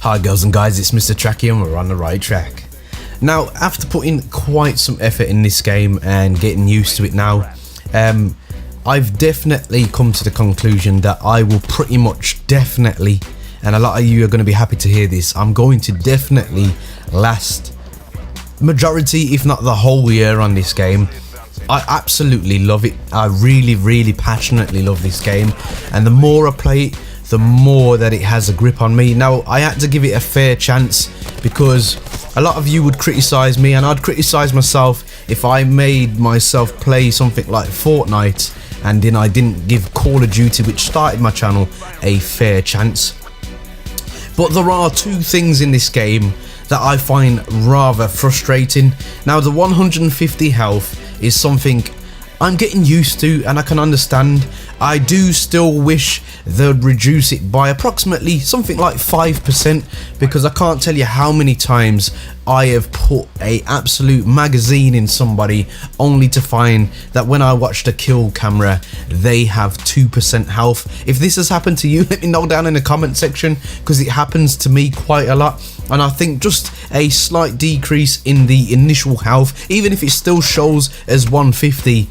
Hi girls and guys, it's Mr. Tracky and we're on the right track. Now, after putting quite some effort in this game and getting used to it now, I've definitely come to the conclusion that I will pretty much definitely, and a lot of you are going to be happy to hear this, I'm going to definitely last majority if not the whole year on this game. I absolutely love it. I really passionately love this game, and the more I play it, the more that it has a grip on me. Now, I had to give it a fair chance because a lot of you would criticize me, and I'd criticize myself if I made myself play something like Fortnite and then I didn't give Call of Duty, which started my channel, a fair chance. But there are two things in this game that I find rather frustrating. Now, the 150 health is something I'm getting used to and I can understand. I do still wish they'd reduce it by approximately something like 5%, because I can't tell you how many times I have put a absolute magazine in somebody only to find that when I watch the kill camera they have 2% health. If this has happened to you, let me know down in the comment section, because it happens to me quite a lot. And I think just a slight decrease in the initial health, even if it still shows as 150,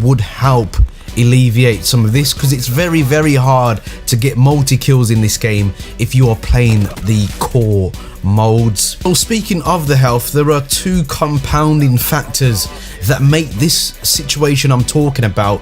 would help alleviate some of this, because it's very hard to get multi-kills in this game if you are playing the core modes. Well, speaking of the health, there are two compounding factors that make this situation I'm talking about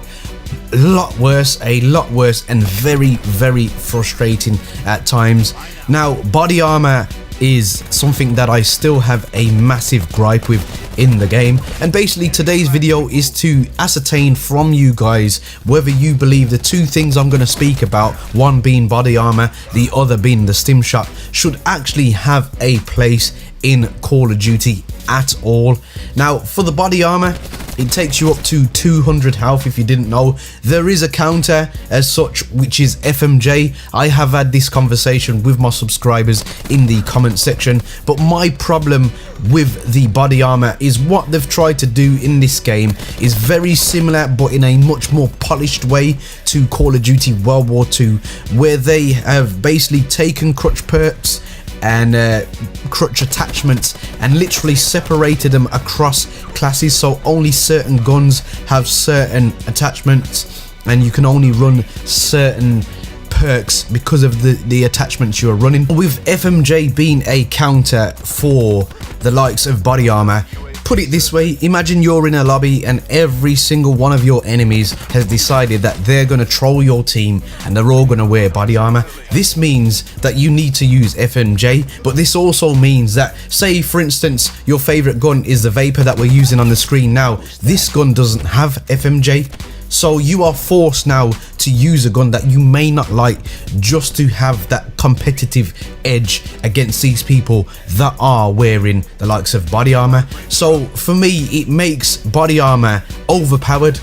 a lot worse, and very frustrating at times. Now, body armor is something that I still have a massive gripe with in the game, and basically today's video is to ascertain from you guys whether you believe the two things I'm going to speak about, one being body armor, the other being the Stim Shop, should actually have a place in Call of Duty at all. Now, for the body armor, it takes you up to 200 health. If you didn't know, there is a counter as such, which is FMJ. I have had this conversation with my subscribers in the comment section, but my problem with the body armor is what they've tried to do in this game is very similar, but in a much more polished way, to Call of Duty World War II, where they have basically taken crutch perks and crutch attachments and literally separated them across classes, so only certain guns have certain attachments and you can only run certain perks because of the attachments you are running. With FMJ being a counter for the likes of body armor, put it this way, imagine you're in a lobby and every single one of your enemies has decided that they're going to troll your team and they're all going to wear body armor. This means that you need to use FMJ, but this also means that, say for instance, your favorite gun is the Vapor that we're using on the screen now. This gun doesn't have FMJ, so you are forced now to use a gun that you may not like just to have that competitive edge against these people that are wearing the likes of body armor. So for me, it makes body armor overpowered,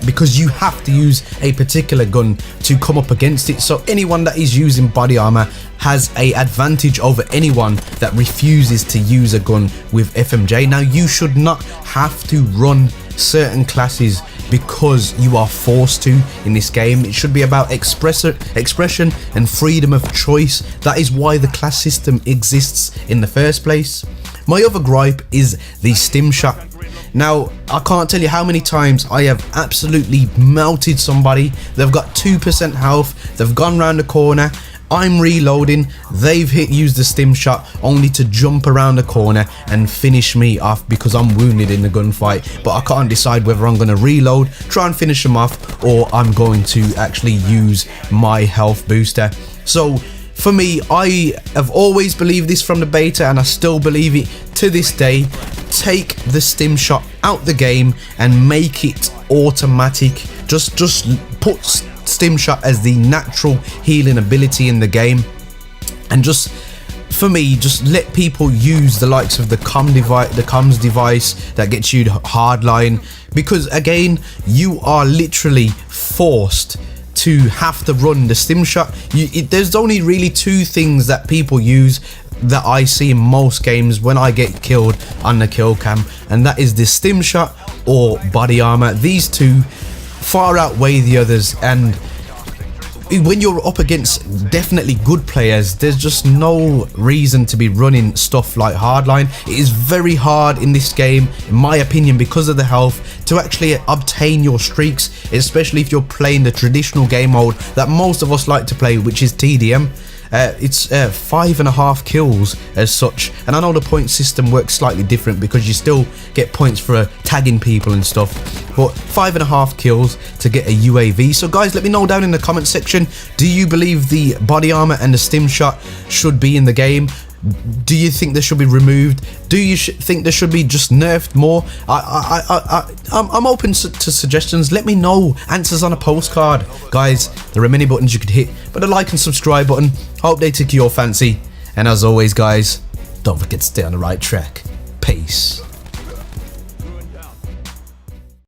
because you have to use a particular gun to come up against it. So anyone that is using body armor has a advantage over anyone that refuses to use a gun with FMJ. Now, you should not have to run certain classes because you are forced to in this game. It should be about expression and freedom of choice. That is why the class system exists in the first place. My other gripe is the Stim Shop. Now, I can't tell you how many times I have absolutely melted somebody. They've got 2% health, they've gone round the corner, I'm reloading, they've used the Stim Shot only to jump around the corner and finish me off because I'm wounded in the gunfight. But I can't decide whether I'm going to reload, try and finish them off, or I'm going to actually use my health booster. So for me, I have always believed this from the beta, and I still believe it to this day. Take the Stim Shot out the game and make it automatic. Just put Stim Shot as the natural healing ability in the game, and just for me, just let people use the likes of the comms device that gets you hardline, because again, you are literally forced to have to run the Stim Shot. There's only really two things that people use that I see in most games when I get killed on the kill cam, and that is the Stim Shot or body armor. These two far outweigh the others, and when you're up against definitely good players, there's just no reason to be running stuff like hardline. It is very hard in this game, in my opinion, because of the health, to actually obtain your streaks, especially if you're playing the traditional game mode that most of us like to play, which is TDM. It's 5.5 kills as such, and I know the point system works slightly different because you still get points for tagging people and stuff, but 5.5 kills to get a UAV. So guys, let me know down in the comment section, do you believe the body armor and the stim shot should be in the game? Do you think they should be removed? Do you think they should be just nerfed more? I'm open to suggestions. Let me know. Answers on a postcard. Guys, there are many buttons you could hit, but a like and subscribe button, hope they tickle your fancy. And as always guys, don't forget to stay on the right track. Peace.